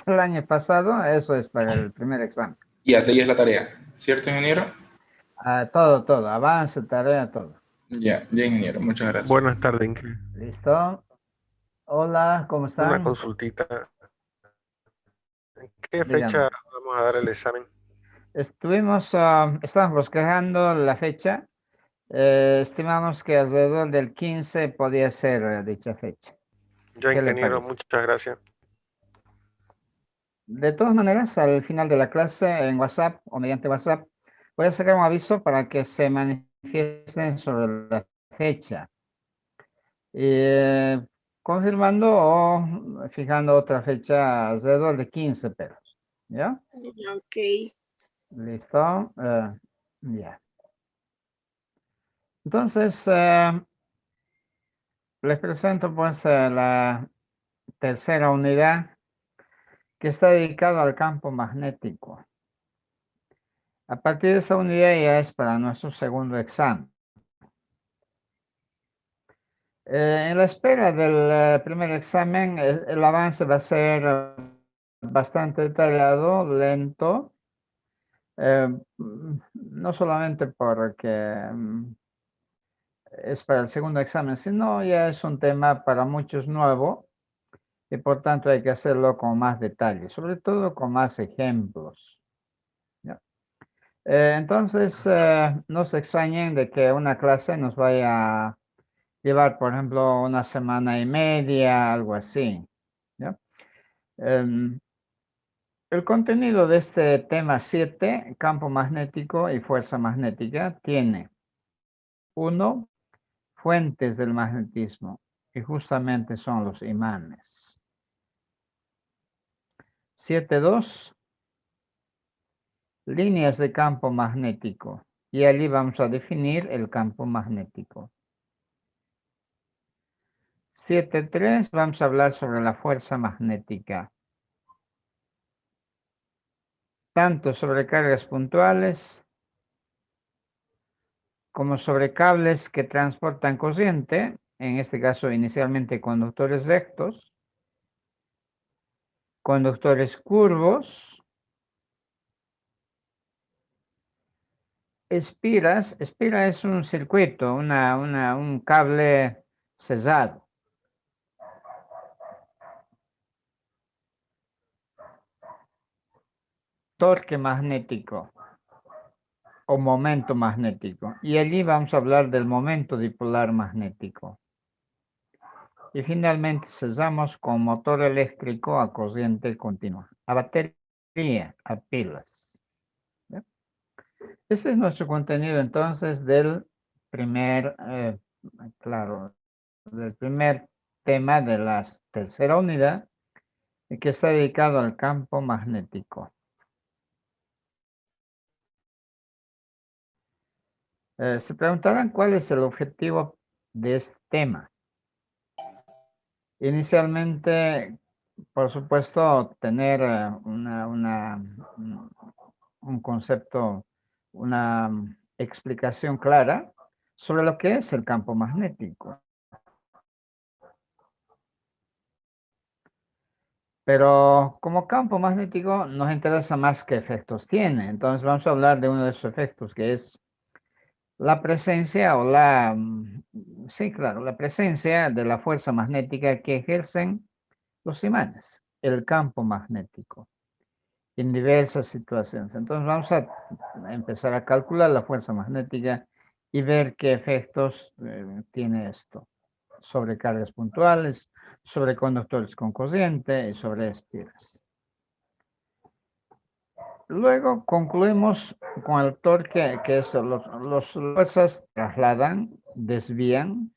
el año pasado, eso es para el primer examen. Y hasta ahí es la tarea, ¿cierto, ingeniero? Todo, todo, avance, tarea, todo. Ya, ya, ingeniero, muchas gracias. Buenas tardes, Inge. ¿Listo? Hola, ¿cómo Una están? consultita. ¿En qué Díganme. fecha vamos a dar el examen? Estábamos bosquejando la fecha. Estimamos que alrededor del 15 podía ser dicha fecha. Ya, ¿Qué le ingeniero, parece? muchas gracias. De todas maneras, al final de la clase en WhatsApp o mediante WhatsApp, voy a sacar un aviso para que se manifiesten sobre la fecha. Eh, confirmando o fijando otra fecha alrededor de 15 pesos. ¿Ya? Ok. ¿Listo? Ya. Entonces, les presento pues la tercera unidad que está dedicada al campo magnético. A partir de esta unidad ya es para nuestro segundo examen. En la espera del primer examen, el avance va a ser bastante detallado, lento, no solamente porque es para el segundo examen, sino ya es un tema para muchos nuevo y por tanto hay que hacerlo con más detalle, sobre todo con más ejemplos. ¿Ya? Entonces, no se extrañen de que una clase nos vaya a llevar, por ejemplo, una semana y media, algo así. ¿Ya? Em, el contenido de este tema 7, campo magnético y fuerza magnética, tiene 1, fuentes del magnetismo, y justamente son los imanes. 7.2, líneas de campo magnético, y allí vamos a definir el campo magnético. 7.3, vamos a hablar sobre la fuerza magnética, tanto sobre cargas puntuales como sobre cables que transportan corriente, en este caso inicialmente conductores rectos, conductores curvos, espiras. Espira es un circuito, un cable cerrado. Torque magnético o momento magnético. Y allí vamos a hablar del momento dipolar magnético. Y finalmente cerramos con motor eléctrico a corriente continua, a batería, a pilas. ¿Ya? Este es nuestro contenido entonces del primer, del primer tema de la tercera unidad, que está dedicado al campo magnético. Se preguntarán cuál es el objetivo de este tema. Inicialmente, por supuesto, tener un concepto, una explicación clara sobre lo que es el campo magnético. Pero como campo magnético nos interesa más qué efectos tiene. Entonces vamos a hablar de uno de esos efectos, que es la presencia o sí, claro, la presencia de la fuerza magnética que ejercen los imanes, el campo magnético, en diversas situaciones. Entonces vamos a empezar a calcular la fuerza magnética y ver qué efectos tiene esto sobre cargas puntuales, sobre conductores con corriente y sobre espiras. Luego concluimos con el torque, que es las fuerzas trasladan, desvían,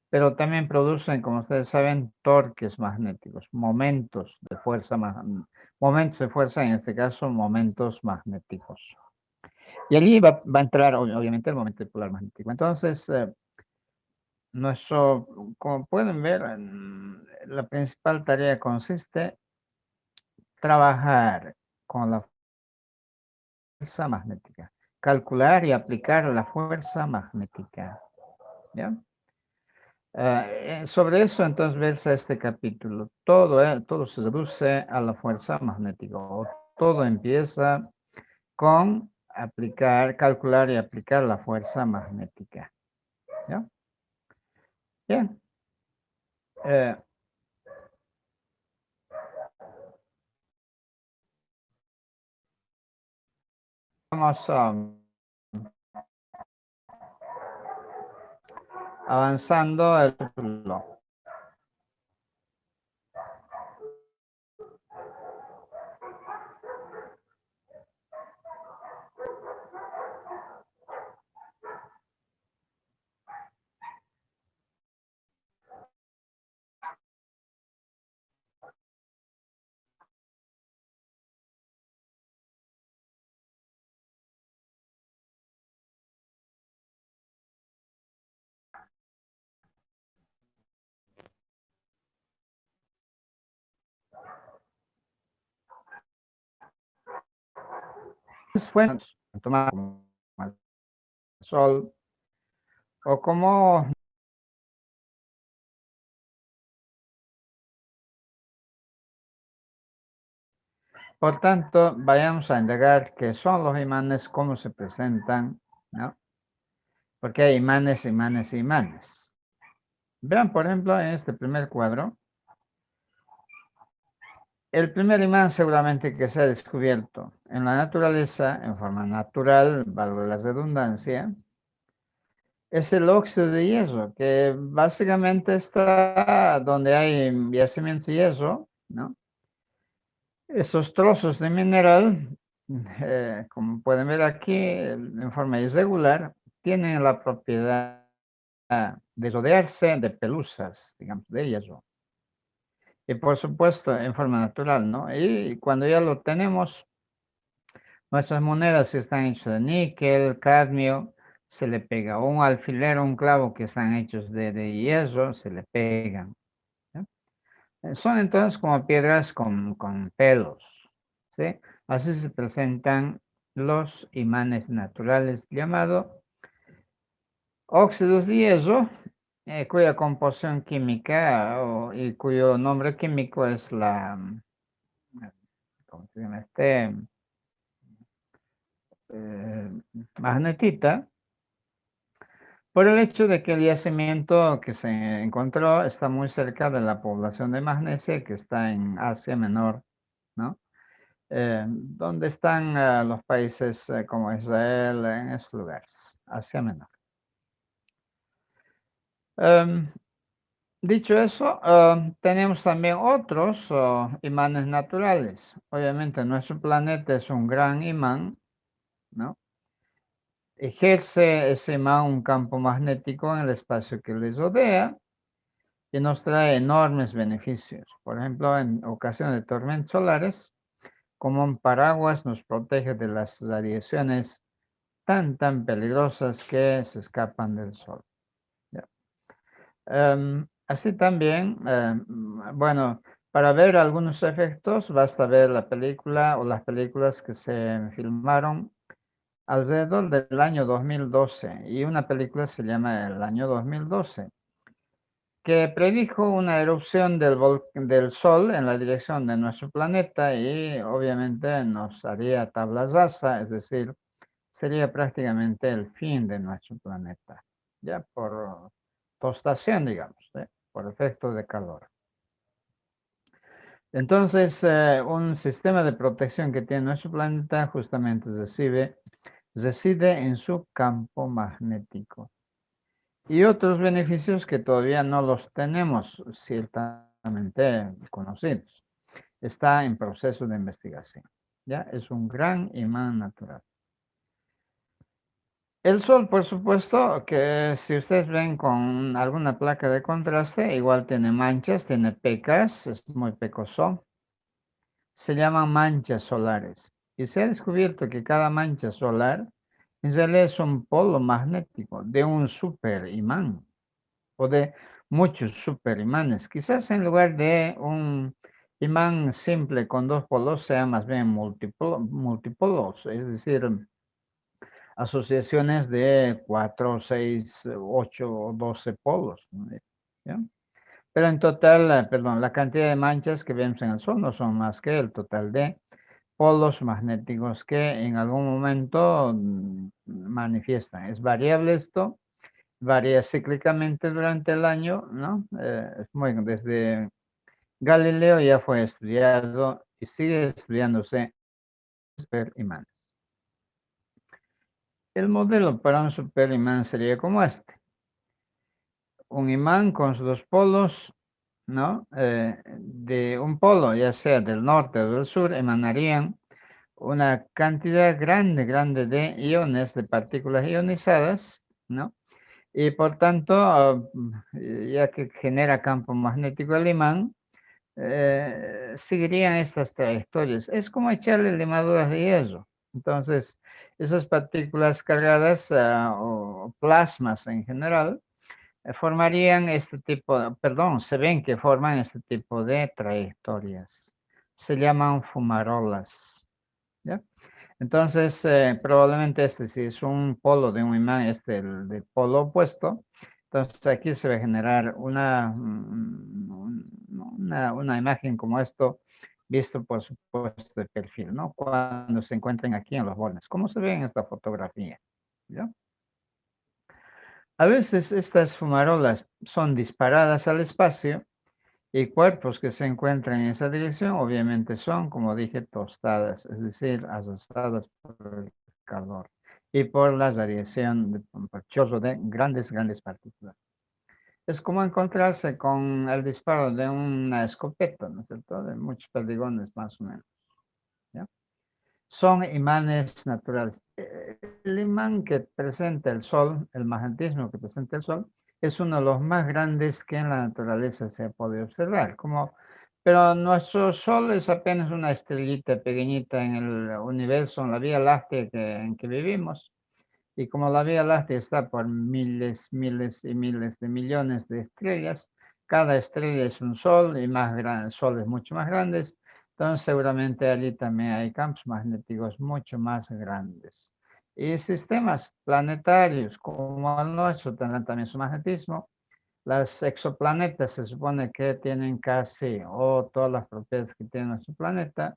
pero también producen, como ustedes saben, torques magnéticos, momentos de fuerza, en este caso, momentos magnéticos. Y allí va a entrar, obviamente, el momento dipolar magnético. Entonces, como pueden ver, la principal tarea consiste en trabajar con la fuerza magnética, calcular y aplicar la fuerza magnética. ¿Ya? Sobre eso entonces versa este capítulo. Todo se reduce a la fuerza magnética. Todo empieza con calcular y aplicar la fuerza magnética. ¿Ya? Bien. Vamos avanzando el capítulo. Fuentes, tomar como el sol o como por tanto vayamos a indagar qué son los imanes, cómo se presentan, ¿no? Porque hay imanes, imanes, imanes. Vean, por ejemplo, en este primer cuadro, el primer imán seguramente que se ha descubierto en la naturaleza, en forma natural, valga la redundancia, es el óxido de hierro, que básicamente está donde hay yacimiento de hierro, ¿no? Esos trozos de mineral, como pueden ver aquí, en forma irregular, tienen la propiedad de rodearse de pelusas, digamos, de hierro. Y por supuesto, en forma natural, ¿no? Y cuando ya lo tenemos, nuestras monedas están hechas de níquel, cadmio, se le pega un alfiler o un clavo que están hechos de hierro, se le pegan. ¿Ya? Son entonces como piedras con pelos, ¿sí? Así se presentan los imanes naturales llamados óxidos de hierro, cuya composición química y cuyo nombre químico es la, ¿cómo se llama? Magnetita, por el hecho de que el yacimiento que se encontró está muy cerca de la población de Magnesia, que está en Asia Menor, ¿no? Donde están los países como Israel, en esos lugares, Asia Menor. Dicho eso, tenemos también otros imanes naturales. Obviamente nuestro planeta es un gran imán, ¿no? Ejerce ese imán un campo magnético en el espacio que les rodea y nos trae enormes beneficios. Por ejemplo, en ocasiones de tormentas solares, como un paraguas nos protege de las radiaciones tan peligrosas que se escapan del Sol. ¿Ya? Así también, bueno, para ver algunos efectos basta ver la película o las películas que se filmaron alrededor del año 2012 y una película se llama El año 2012 que predijo una erupción del Sol en la dirección de nuestro planeta y obviamente nos haría tabla rasa, es decir, sería prácticamente el fin de nuestro planeta, ya por tostación, digamos, por efecto de calor. Entonces, un sistema de protección que tiene nuestro planeta justamente reside en su campo magnético. Y otros beneficios que todavía no los tenemos ciertamente conocidos. Está en proceso de investigación. ¿Ya? Es un gran imán natural. El Sol, por supuesto, que si ustedes ven con alguna placa de contraste, igual tiene manchas, tiene pecas, es muy pecoso. Se llaman manchas solares. Y se ha descubierto que cada mancha solar en realidad es un polo magnético de un superimán o de muchos superimanes. Quizás en lugar de un imán simple con dos polos sea más bien multipolos, es decir, asociaciones de 4, 6, 8 o 12 polos, ¿no? ¿ya? Pero en total, perdón, la cantidad de manchas que vemos en el Sol no son más que el total de polos magnéticos que en algún momento manifiestan. Es variable esto, varía cíclicamente durante el año, ¿no? Desde Galileo ya fue estudiado y sigue estudiándose superimán. El modelo para un superimán sería como este. Un imán con sus dos polos, ¿no? De un polo, ya sea del norte o del sur, emanarían una cantidad grande de iones, de partículas ionizadas, ¿no? Y por tanto, ya que genera campo magnético el imán, seguirían estas trayectorias. Es como echarle limaduras de hierro. Entonces, esas partículas cargadas o plasmas en general formarían este tipo, perdón, se ven que forman este tipo de trayectorias. Se llaman fumarolas. ¿Ya? Entonces, probablemente este, si es un polo de un imán, el del polo opuesto, entonces aquí se va a generar una imagen como esto, visto por supuesto de perfil, ¿no? Cuando se encuentren aquí en los bordes. ¿Cómo se ve en esta fotografía? ¿Ya? A veces estas fumarolas son disparadas al espacio y cuerpos que se encuentran en esa dirección obviamente son, como dije, tostadas, es decir, asustadas por el calor y por la radiación por chorro de grandes partículas. Es como encontrarse con el disparo de una escopeta, ¿no es cierto? De muchos perdigones más o menos. ¿Ya? Son imanes naturales. El imán que presenta el Sol, el magnetismo que presenta el Sol, es uno de los más grandes que en la naturaleza se ha podido observar. Pero nuestro Sol es apenas una estrellita pequeñita en el universo, en la Vía Láctea en que vivimos. Y como la Vía Láctea está por miles y miles de millones de estrellas, cada estrella es un Sol y soles mucho más grandes, entonces seguramente allí también hay campos magnéticos mucho más grandes. Y sistemas planetarios como el nuestro tendrán también su magnetismo. Las exoplanetas se supone que tienen casi o todas las propiedades que tiene nuestro planeta.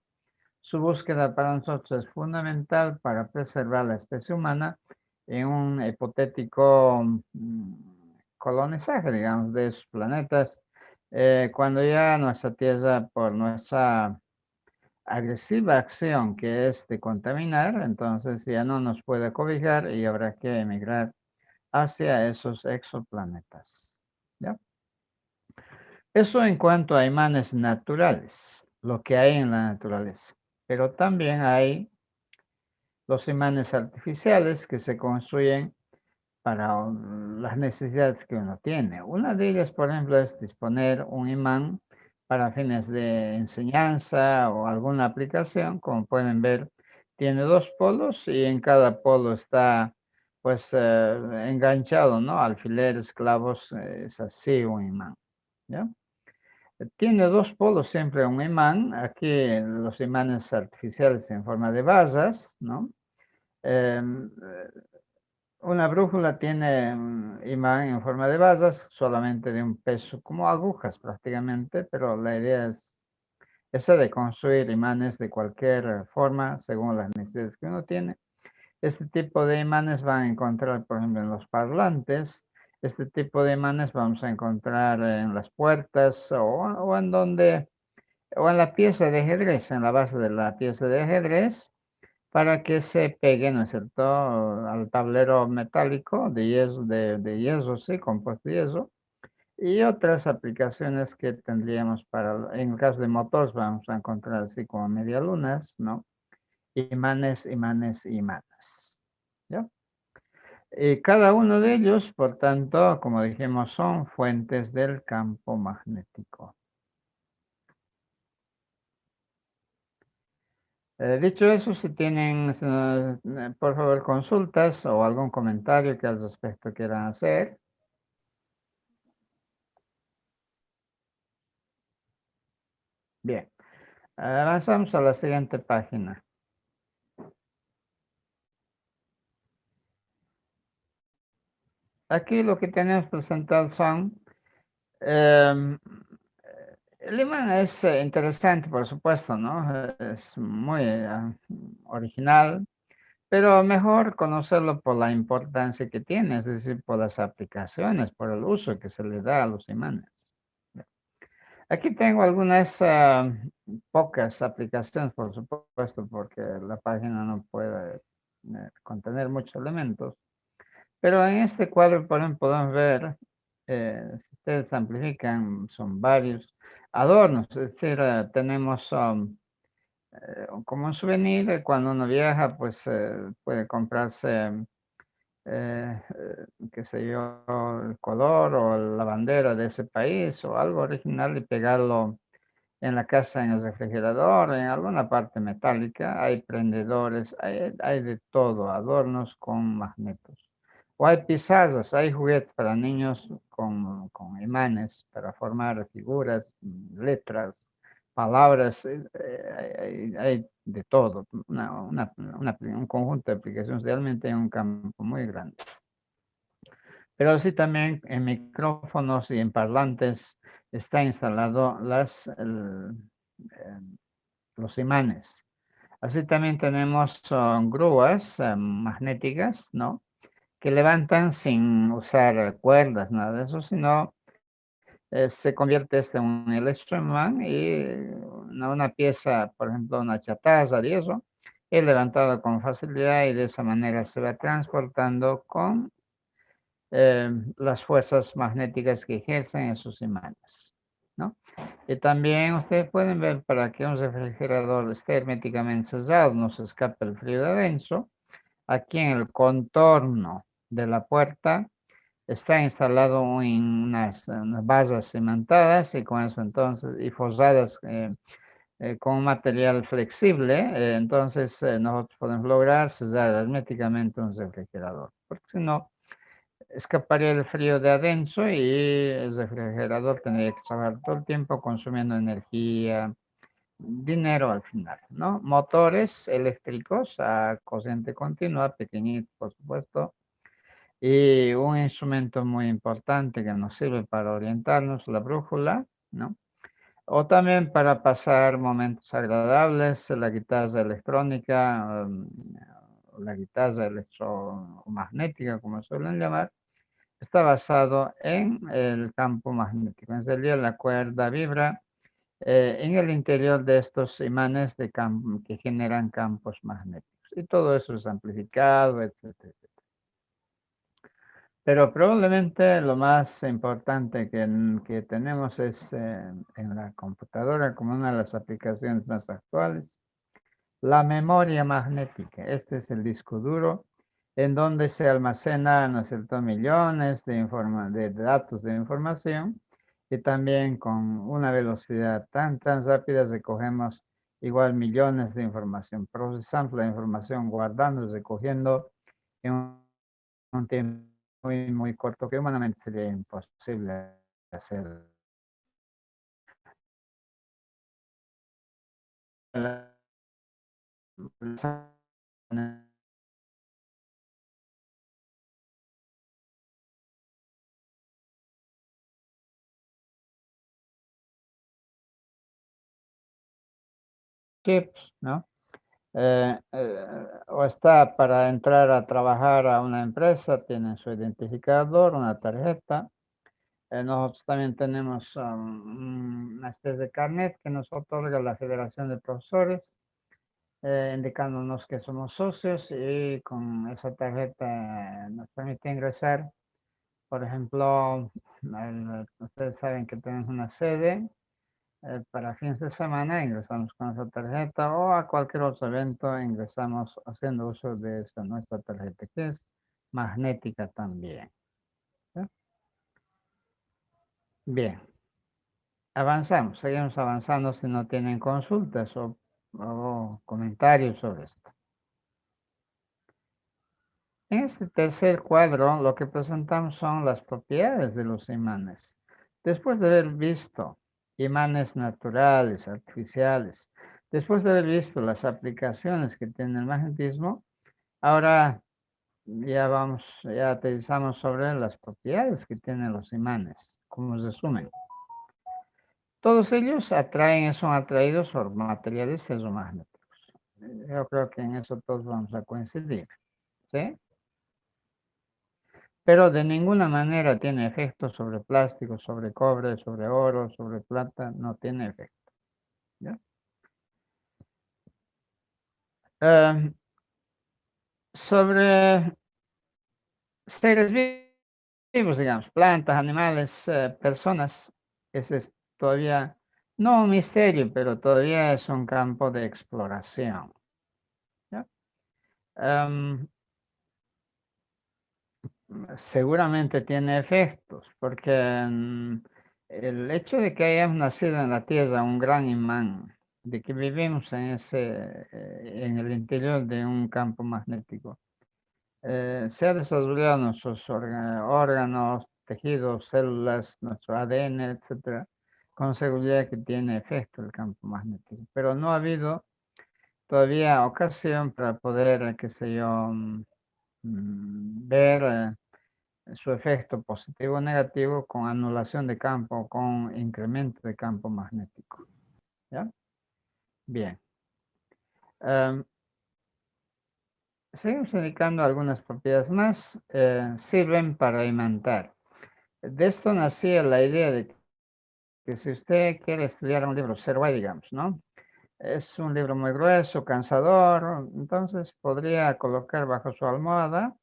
Su búsqueda para nosotros es fundamental para preservar la especie humana en un hipotético colonizaje, digamos, de esos planetas, cuando ya nuestra Tierra, por nuestra agresiva acción que es de contaminar, entonces ya no nos puede cobijar y habrá que emigrar hacia esos exoplanetas. ¿Ya? Eso en cuanto a imanes naturales, lo que hay en la naturaleza. Pero también hay los imanes artificiales que se construyen para las necesidades que uno tiene. Una de ellas, por ejemplo, es disponer un imán para fines de enseñanza o alguna aplicación. Como pueden ver, tiene dos polos y en cada polo está pues enganchado, ¿no? Alfileres, clavos, es así un imán, ¿ya? Tiene dos polos siempre un imán. Aquí los imanes artificiales en forma de basas, ¿no? Em, una brújula tiene un imán en forma de basas, solamente de un peso, como agujas prácticamente, pero la idea es esa de construir imanes de cualquier forma, según las necesidades que uno tiene. Este tipo de imanes van a encontrar, por ejemplo, en los parlantes. Este tipo de imanes vamos a encontrar en las puertas o en la pieza de ajedrez, en la base de la pieza de ajedrez, para que se pegue, ¿no es cierto?, al tablero metálico de hierro, de hierro, sí, compuesto de hierro, y otras aplicaciones que tendríamos en el caso de motores vamos a encontrar así como medialunas, ¿no? Imanes, imanes, ¿ya? Y cada uno de ellos, por tanto, como dijimos, son fuentes del campo magnético. Dicho eso, si tienen, por favor, consultas o algún comentario que al respecto quieran hacer. Bien, avanzamos a la siguiente página. Aquí lo que tenemos presentado son El imán es interesante, por supuesto, ¿no? Es muy original, pero mejor conocerlo por la importancia que tiene, es decir, por las aplicaciones, por el uso que se le da a los imanes. Aquí tengo algunas pocas aplicaciones, por supuesto, porque la página no puede contener muchos elementos. Pero en este cuadro, por ejemplo, podemos ver, si ustedes amplifican, son varios adornos. Es decir, tenemos como un souvenir, cuando uno viaja, pues puede comprarse, qué sé yo, el color o la bandera de ese país o algo original y pegarlo en la casa, en el refrigerador, en alguna parte metálica. Hay prendedores, hay de todo, adornos con magnetos. O hay pizarras, hay juguetes para niños con imanes para formar figuras, letras, palabras, hay de todo, un conjunto de aplicaciones realmente en un campo muy grande. Pero sí también en micrófonos y en parlantes está instalado los imanes. Así también tenemos grúas magnéticas, ¿no? Que levantan sin usar cuerdas, nada de eso, sino se convierte esto en un electroimán y una pieza, por ejemplo, una chatarra y eso, es levantada con facilidad y de esa manera se va transportando con las fuerzas magnéticas que ejercen esos imanes, ¿no? Y también ustedes pueden ver, para que un refrigerador esté herméticamente cerrado, no se escape el frío de adentro, aquí en el contorno de la puerta está instalado unas barras cimentadas y con eso entonces, y forradas con un material flexible, entonces nosotros podemos lograr cerrar herméticamente un refrigerador, porque si no, escaparía el frío de adentro y el refrigerador tendría que trabajar todo el tiempo consumiendo energía, dinero al final, ¿no? Motores eléctricos a corriente continua, pequeñitos por supuesto, y un instrumento muy importante que nos sirve para orientarnos, la brújula, ¿no? O también para pasar momentos agradables, la guitarra electrónica, la guitarra electromagnética, como suelen llamar, está basado en el campo magnético. En realidad la cuerda vibra en el interior de estos imanes que generan campos magnéticos. Y todo eso es amplificado, etcétera. Pero probablemente lo más importante que tenemos es en la computadora, como una de las aplicaciones más actuales, la memoria magnética. Este es el disco duro en donde se almacenan, ¿no es cierto?, millones de datos de información, y también con una velocidad tan rápida recogemos igual millones de información. Procesamos la información, guardando y recogiendo en un tiempo muy corto que humanamente sería imposible hacer. Chips, ¿no? O está para entrar a trabajar a una empresa, tienen su identificador, una tarjeta. Nosotros también tenemos una especie de carnet que nos otorga la Federación de Profesores, indicándonos que somos socios, y con esa tarjeta nos permite ingresar. Por ejemplo, ustedes saben que tenemos una sede. Para fines de semana ingresamos con esa tarjeta, o a cualquier otro evento ingresamos haciendo uso de nuestra tarjeta, que es magnética también. ¿Sí? Bien, avanzamos, seguimos avanzando si no tienen consultas o comentarios sobre esto. En este tercer cuadro lo que presentamos son las propiedades de los imanes. Después de haber visto imanes naturales, artificiales, después de haber visto las aplicaciones que tiene el magnetismo, ahora ya aterrizamos sobre las propiedades que tienen los imanes, como resumen. Todos ellos son atraídos por materiales ferromagnéticos. Yo creo que en eso todos vamos a coincidir, ¿sí? Pero de ninguna manera tiene efecto sobre plástico, sobre cobre, sobre oro, sobre plata, no tiene efecto, ¿ya? Sobre seres vivos, digamos, plantas, animales, personas, ese es todavía, no un misterio, pero todavía es un campo de exploración, ¿ya? Seguramente tiene efectos, porque el hecho de que hayamos nacido en la Tierra un gran imán, de que vivimos en el interior de un campo magnético, se ha desarrollado nuestros órganos, tejidos, células, nuestro ADN, etcétera, con seguridad que tiene efecto el campo magnético, pero no ha habido todavía ocasión para poder, qué sé yo, ver su efecto positivo o negativo con anulación de campo, con incremento de campo magnético. ¿Ya? Bien. Seguimos indicando algunas propiedades más. Sirven para imantar. De esto nacía la idea de que si usted quiere estudiar un libro, Servais, digamos, ¿no? Es un libro muy grueso, cansador, entonces podría colocar bajo su almohada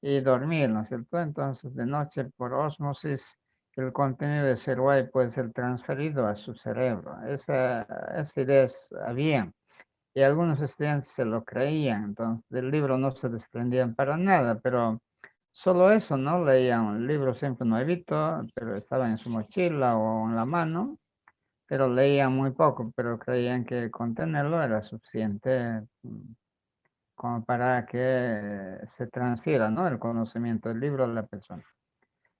y dormir, ¿no es cierto? Entonces, de noche, por ósmosis, el contenido de Servais puede ser transferido a su cerebro. Esa idea había, y algunos estudiantes se lo creían, entonces del libro no se desprendían para nada, pero solo eso, ¿no? Leían el libro siempre nuevito, pero estaba en su mochila o en la mano, pero leían muy poco, pero creían que contenerlo era suficiente como para que se transfiera, ¿no? El conocimiento del libro a la persona.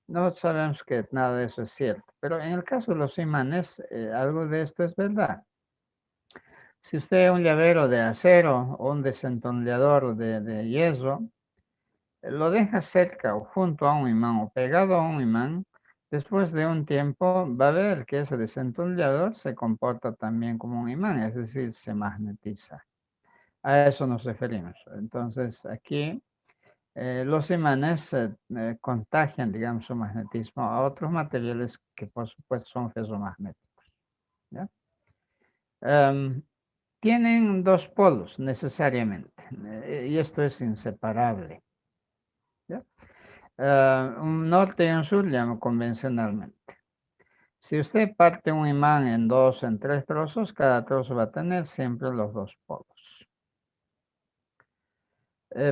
Nosotros sabemos que nada de eso es cierto, pero en el caso de los imanes, algo de esto es verdad. Si usted es un llavero de acero o un desentornillador de hierro, lo deja cerca o junto a un imán o pegado a un imán, después de un tiempo va a ver que ese desentornillador se comporta también como un imán, es decir, se magnetiza. A eso nos referimos. Entonces, aquí los imanes contagian, digamos, su magnetismo a otros materiales que, por supuesto, son ferromagnéticos. ¿Ya? Tienen dos polos necesariamente, y esto es inseparable. ¿Ya? Un norte y un sur, llamo convencionalmente. Si usted parte un imán en dos, en tres trozos, cada trozo va a tener siempre los dos polos.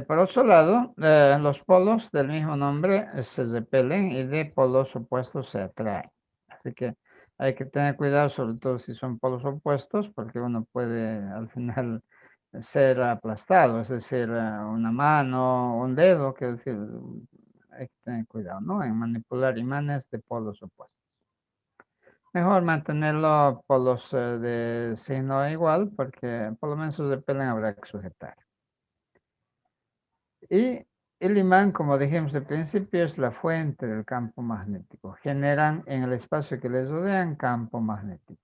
Por otro lado, los polos del mismo nombre se repelen y de polos opuestos se atraen. Así que hay que tener cuidado, sobre todo si son polos opuestos, porque uno puede al final ser aplastado, es decir, una mano, un dedo, que decir, hay que tener cuidado, ¿no? En manipular imanes de polos opuestos. Mejor mantenerlo polos de signo igual, porque por lo menos se repelen, habrá que sujetar. Y el imán, como dijimos al principio, es la fuente del campo magnético. Generan en el espacio que les rodean campo magnético.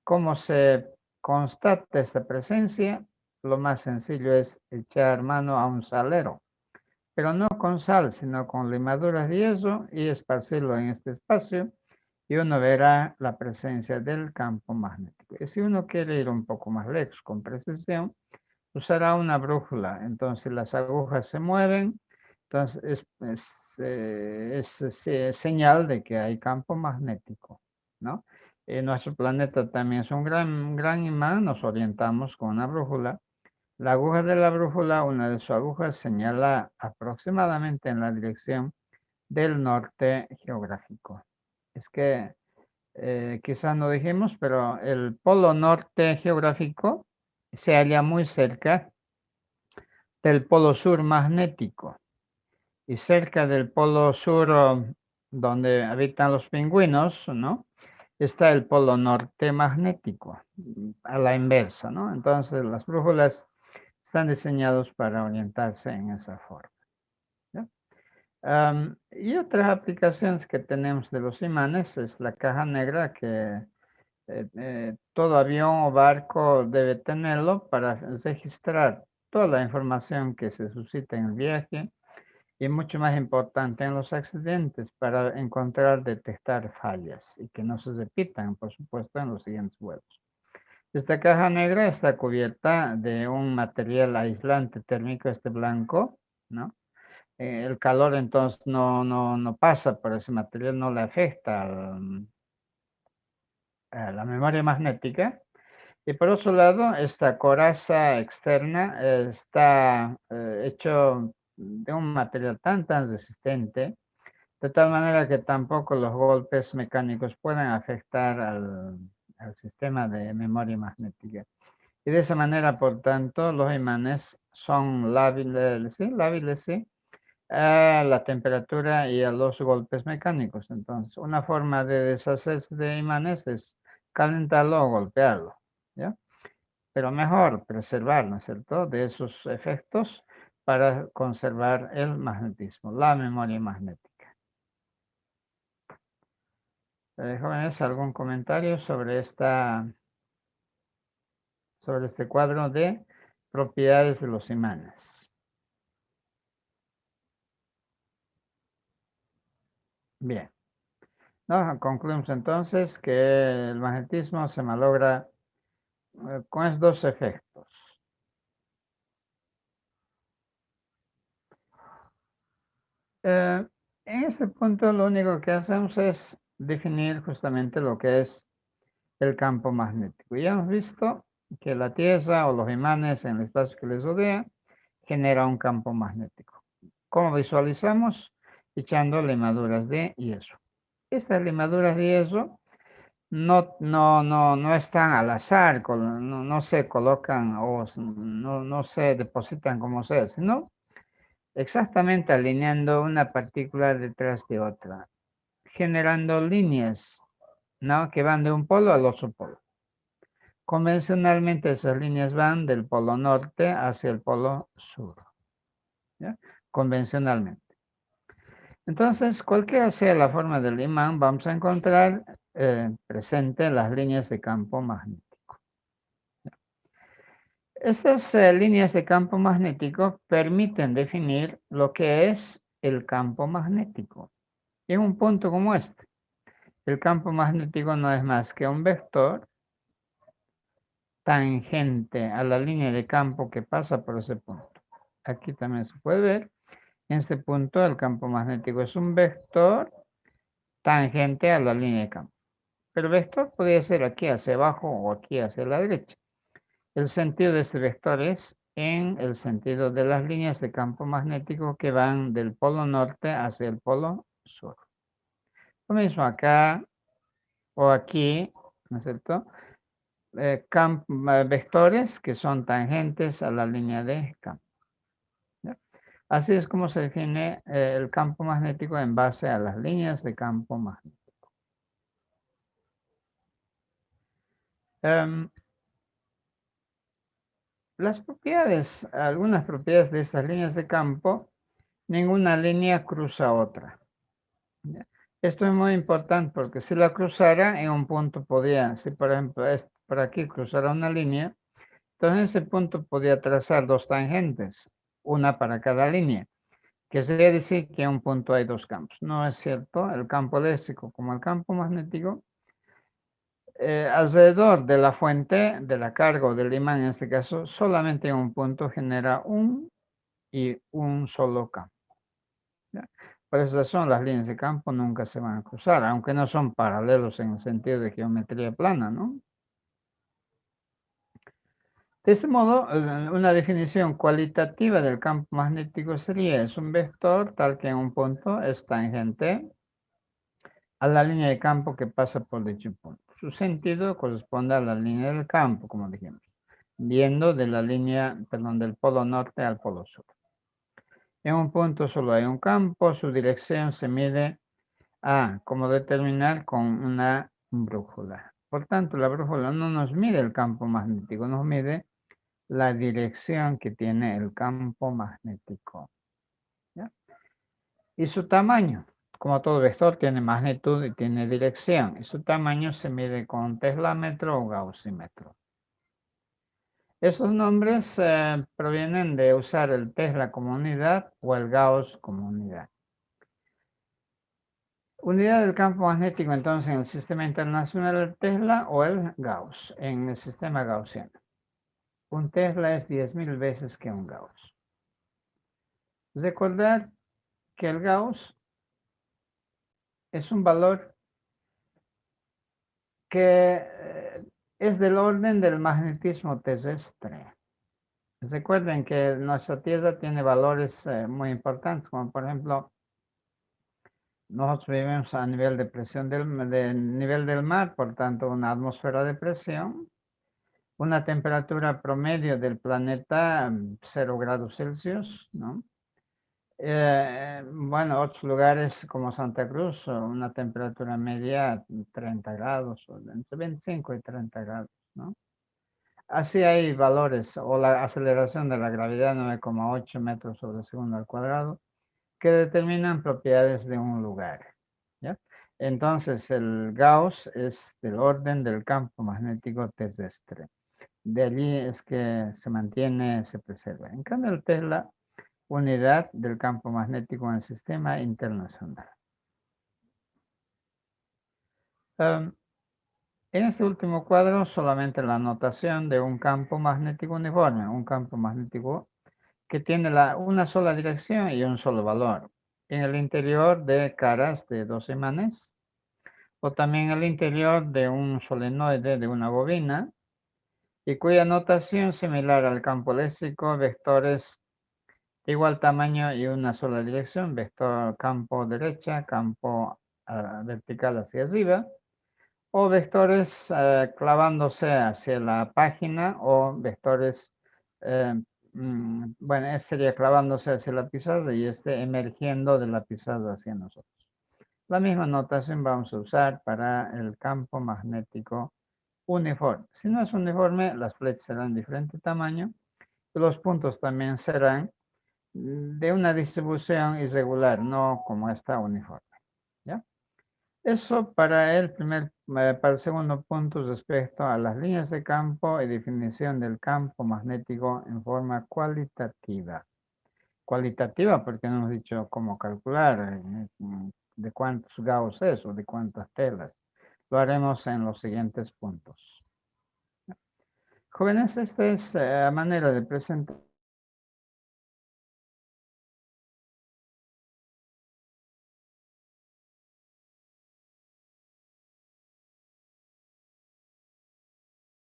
¿Cómo se constata esta presencia? Lo más sencillo es echar mano a un salero, pero no con sal, sino con limaduras de hierro y esparcirlo en este espacio y uno verá la presencia del campo magnético. Y si uno quiere ir un poco más lejos con precisión, usará una brújula. Entonces las agujas se mueven, entonces es señal de que hay campo magnético, ¿no? Nuestro planeta también es un gran imán, nos orientamos con una brújula. La aguja de la brújula, una de sus agujas señala aproximadamente en la dirección del norte geográfico. Es que quizás no dijimos, pero el polo norte geográfico se halla muy cerca del polo sur magnético y cerca del polo sur donde habitan los pingüinos, ¿no? Está el polo norte magnético, a la inversa, ¿no? Entonces las brújulas están diseñadas para orientarse en esa forma. Y otras aplicaciones que tenemos de los imanes es la caja negra que todo avión o barco debe tenerlo para registrar toda la información que se suscita en el viaje y mucho más importante en los accidentes para encontrar, detectar fallas y que no se repitan, por supuesto, en los siguientes vuelos. Esta caja negra está cubierta de un material aislante térmico, este blanco, ¿no? El calor entonces no pasa por ese material, no le afecta a la memoria magnética. Y por otro lado, esta coraza externa está hecho de un material tan resistente, de tal manera que tampoco los golpes mecánicos pueden afectar al sistema de memoria magnética. Y de esa manera, por tanto, los imanes son lábiles, ¿sí? A la temperatura y a los golpes mecánicos. Entonces, una forma de deshacerse de imanes es calentarlo o golpearlo, ¿ya? Pero mejor preservar, ¿no es cierto?, de esos efectos para conservar el magnetismo, la memoria magnética. Jóvenes, ¿algún comentario sobre este cuadro de propiedades de los imanes? Bien. No, concluimos entonces que el magnetismo se malogra con esos dos efectos. En este punto lo único que hacemos es definir justamente lo que es el campo magnético. Ya hemos visto que la Tierra o los imanes en el espacio que les rodea genera un campo magnético. ¿Cómo visualizamos? Echando limaduras de yeso. Estas limaduras de yeso no están al azar, no se colocan o no se depositan como sea, sino exactamente alineando una partícula detrás de otra, generando líneas, ¿no?, que van de un polo al otro polo. Convencionalmente esas líneas van del polo norte hacia el polo sur, ¿ya? Convencionalmente. Entonces, cualquiera sea la forma del imán, vamos a encontrar presente las líneas de campo magnético. Estas líneas de campo magnético permiten definir lo que es el campo magnético. En un punto como este, el campo magnético no es más que un vector tangente a la línea de campo que pasa por ese punto. Aquí también se puede ver. En este punto el campo magnético es un vector tangente a la línea de campo. Pero el vector podría ser aquí hacia abajo o aquí hacia la derecha. El sentido de este vector es en el sentido de las líneas de campo magnético que van del polo norte hacia el polo sur. Lo mismo acá o aquí, ¿no es cierto? Vectores que son tangentes a la línea de campo. ¿Ya? Así es como se define el campo magnético en base a las líneas de campo magnético. Las propiedades, algunas propiedades de estas líneas de campo, ninguna línea cruza otra. ¿Ya? Esto es muy importante porque si la cruzara en un punto podía, si por ejemplo por aquí cruzara una línea, entonces en ese punto podía trazar dos tangentes, una para cada línea, que sería decir que en un punto hay dos campos. No es cierto, el campo eléctrico como el campo magnético, alrededor de la fuente de la carga o del imán en este caso, solamente en un punto genera un solo campo. ¿Ya? Por esa razón las líneas de campo nunca se van a cruzar, aunque no son paralelos en el sentido de geometría plana, ¿no? De este modo, una definición cualitativa del campo magnético sería, es un vector tal que en un punto es tangente a la línea de campo que pasa por dicho punto. Su sentido corresponde a la línea del campo, como dijimos, viendo de la línea, perdón, del polo norte al polo sur. En un punto solo hay un campo, su dirección se mide a, como determinar con una brújula. Por tanto, la brújula no nos mide el campo magnético, nos mide la dirección que tiene el campo magnético. ¿Ya? Y su tamaño, como todo vector, tiene magnitud y tiene dirección. Y su tamaño se mide con teslámetro o gaussímetro. Esos nombres provienen de usar el Tesla como unidad o el Gauss como unidad. Unidad del campo magnético, entonces, en el sistema internacional, el Tesla o el Gauss, en el sistema gaussiano. Un Tesla es 10.000 veces que un Gauss. Recordad que el Gauss es un valor que es del orden del magnetismo terrestre. Recuerden que nuestra Tierra tiene valores muy importantes, como por ejemplo, nosotros vivimos a nivel de presión del nivel del mar, por tanto, una atmósfera de presión, una temperatura promedio del planeta 0 grados Celsius, ¿no? Bueno, otros lugares como Santa Cruz, una temperatura media 30 grados, o entre 25 y 30 grados, ¿no? Así hay valores, o la aceleración de la gravedad 9,8 metros sobre segundo al cuadrado, que determinan propiedades de un lugar, ¿ya? Entonces, el Gauss es del orden del campo magnético terrestre. De allí es que se mantiene, se preserva. En cambio, el Tesla, unidad del campo magnético en el sistema internacional. En este último cuadro, solamente la notación de un campo magnético uniforme, un campo magnético que tiene una sola dirección y un solo valor. En el interior de caras de dos imanes, o también en el interior de un solenoide de una bobina, y cuya notación similar al campo eléctrico, vectores de igual tamaño y una sola dirección, vector campo derecha, campo vertical hacia arriba, o vectores clavándose hacia la página, o vectores, bueno, ese sería clavándose hacia la pizarra y emergiendo de la pizarra hacia nosotros. La misma notación vamos a usar para el campo magnético uniforme. Si no es uniforme, las flechas serán de diferente tamaño y los puntos también serán de una distribución irregular, no como esta uniforme. ¿Ya? Eso para para el segundo punto respecto a las líneas de campo y definición del campo magnético en forma cualitativa. Cualitativa porque no hemos dicho cómo calcular, de cuántos Gauss es o de cuántas telas. Lo haremos en los siguientes puntos. Jóvenes, esta es a manera de presentar